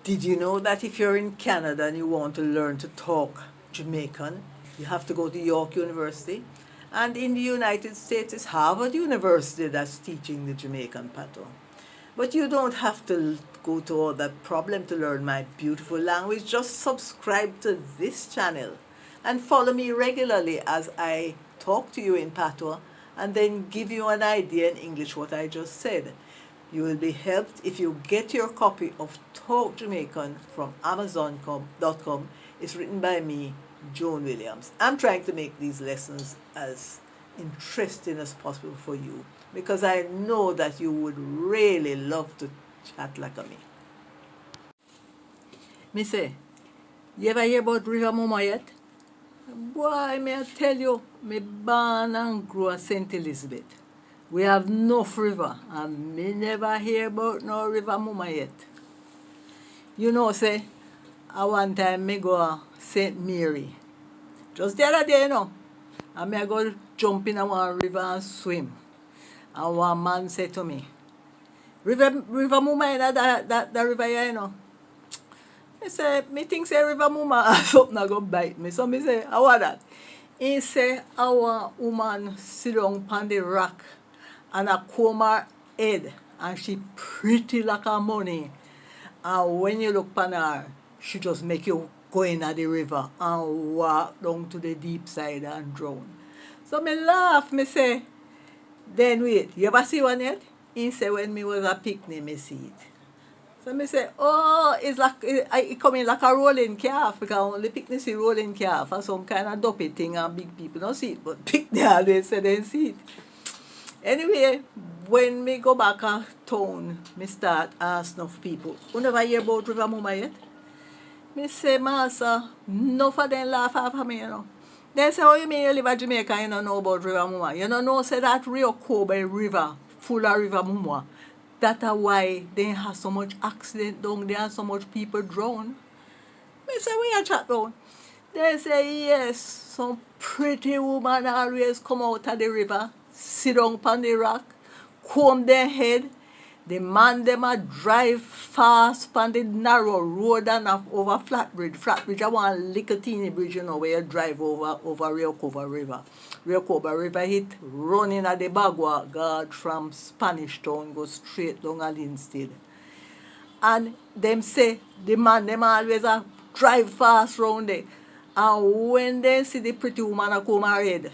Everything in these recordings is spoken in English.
Did you know that if you're in Canada and you want to learn to talk Jamaican, you have to go to York University? And in the United States, it's Harvard University that's teaching the Jamaican Pato. But you don't have to go to all that problem to learn my beautiful language. Just subscribe to this channel and follow me regularly as I talk to you in Pato and then give you an idea in English what I just said. You will be helped if you get your copy of Talk Jamaican from Amazon.com. It's written by me, Joan Williams. I'm trying to make these lessons as interesting as possible for you because I know that you would really love to chat like me. Me say, you ever hear about Rivva Mumma yet? Boy, may I tell you, me born and grew at St. Elizabeth. We have enough river, and me never hear about no Rivva Mumma yet. You know, say, one time me go St. Mary. Just the other day, you know, and me I go jump in one river and swim. And one man said to me, Rivva Mumma, that river here, you know. I say, me think say Rivva Mumma something go bite me. So me say, how was that? He say, our woman sit down on the rock and a comb her head and she pretty like a money. And when you look upon her, she just make you go in the river and walk down to the deep side and drown. So me laugh, me say, then wait, you ever see one yet? He say, when me was a picnic, me see it. So me say, oh, it's like, it come in like a rolling calf, because only picnic see rolling calf or some kind of dopey thing and big people don't see it, but picnic always say they see it. Anyway, when me go back to town, me start ask enough people, you never hear about Rivva Mumma yet? Me say, Master, enough of them laugh after me, you know. They say, oh, you mean you live in Jamaica and you don't know about Rivva Mumma? You don't know, say that Rio Kobe River, full of Rivva Mumma. That's why they have so much accident down there and so much people drown. Me say, where you chat down? They say, yes, some pretty woman always come out of the river, sit down upon the rock, comb their head. The man them a drive fast on the narrow road and over flat bridge. Flat bridge I want a little teeny bridge, you know, where you drive over Rio Kobe River. Rio Kobe River hit running at the Bagua guard from Spanish Town, go straight down at Linstead. And them say the man them always a drive fast round there. And when they see the pretty woman a come her head,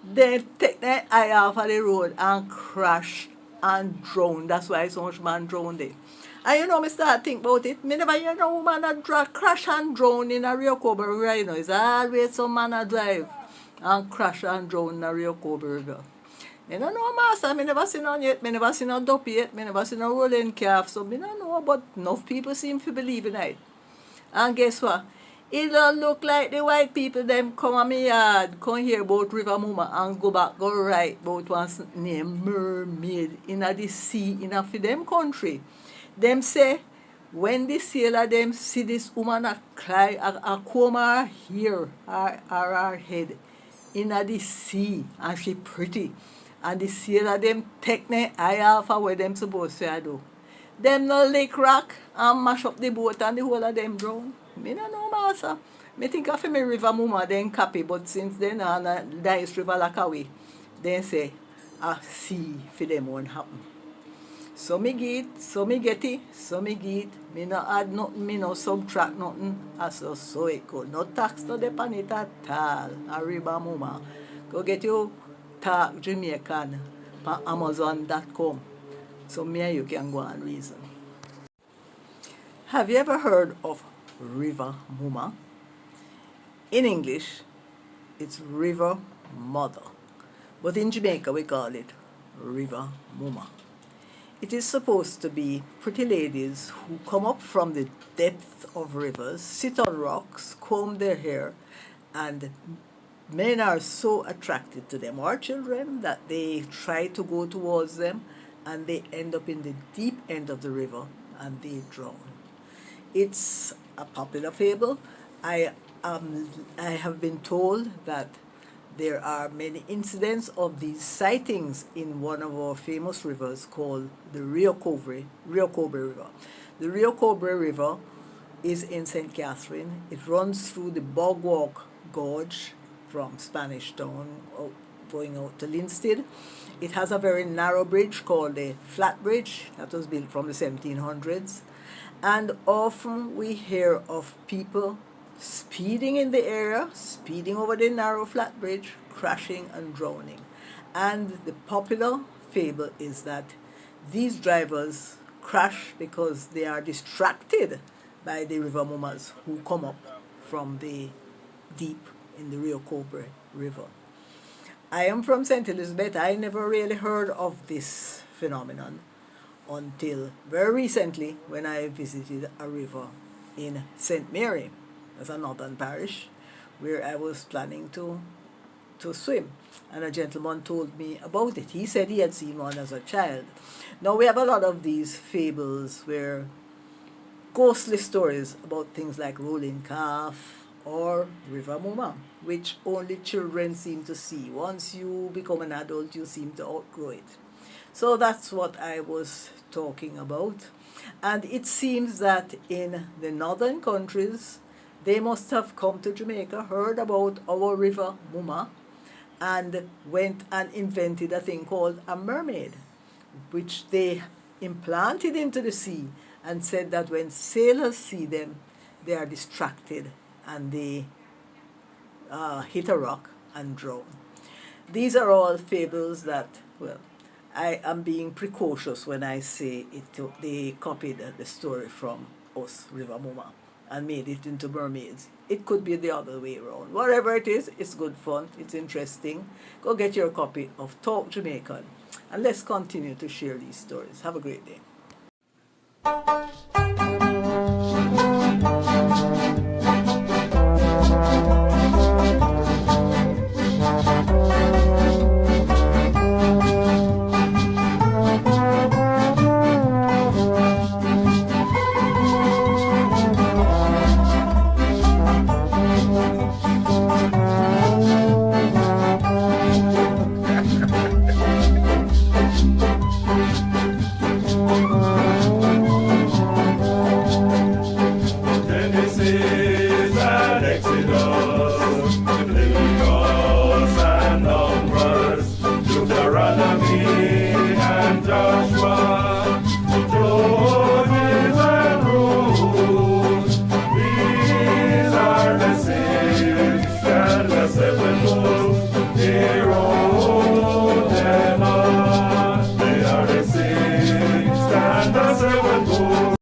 they take their eye off of the road and crash and drown. That's why so much man drown there. And you know, me start think about it. Me never hear no woman that crash and drown in a Rio Kobe River, you know. It's always some man a drive and crash and drown in a Rio Kobe River. You don't know, Master, me never seen none yet. Me never seen no dopey yet. Me never seen no rolling calf. So me don't know, but enough people seem to believe in it. And guess what? It don't look like the white people them come on me yard, come hear about Rivva Mumma and go back, go right about one named Mermaid in the sea in a for them country. Them say, when the sailor them see this woman a cry, a comb her hair, her head in the sea, and she pretty. And the sailor them take their eye off of where them supposed to do. Them no lick rock and mash up the boat and the whole of them drown. Me no know, Master. Me think of me Rivva Mumma then copy, but since then on a nice river like away, then say a sea for them won't happen. So me get it, so me get it, so me get it. Me no add nothing, me no subtract nothing. So it go. No tax no depend it at all. A Rivva Mumma. Go get you Talk Jamaican on Amazon.com. So me and you can go and reason. Have you ever heard of Rivva Mumma? In English, it's River Mother. But in Jamaica, we call it Rivva Mumma. It is supposed to be pretty ladies who come up from the depth of rivers, sit on rocks, comb their hair, and men are so attracted to them, or children, that they try to go towards them and they end up in the deep end of the river and they drown. It's a popular fable. I have been told that there are many incidents of these sightings in one of our famous rivers called the Rio Kobe River. The Rio Cobre River is in St. Catherine. It runs through the Bogwalk Gorge from Spanish Town going out to Linstead. It has a very narrow bridge called the Flat Bridge that was built from the 1700s. And often we hear of people speeding in the area, speeding over the narrow flat bridge, crashing and drowning. And the popular fable is that these drivers crash because they are distracted by the Rivva Mummas who come up from the deep in the Rio Cobre River. I am from St. Elizabeth. I never really heard of this phenomenon until very recently when I visited a river in St. Mary, that's a northern parish, where I was planning to swim. And a gentleman told me about it. He said he had seen one as a child. Now we have a lot of these fables where ghostly stories about things like rolling calf or Rivva Mumma, which only children seem to see. Once you become an adult, you seem to outgrow it. So that's what I was talking about. And it seems that in the northern countries, they must have come to Jamaica, heard about our Rivva Mumma, and went and invented a thing called a mermaid, which they implanted into the sea and said that when sailors see them, they are distracted and they hit a rock and drown. These are all fables that, well, I am being precocious when I say they copied the story from us, Rivva Mumma, and made it into Mermaids. It could be the other way around. Whatever it is, it's good fun, it's interesting. Go get your copy of Talk Jamaican, and let's continue to share these stories. Have a great day.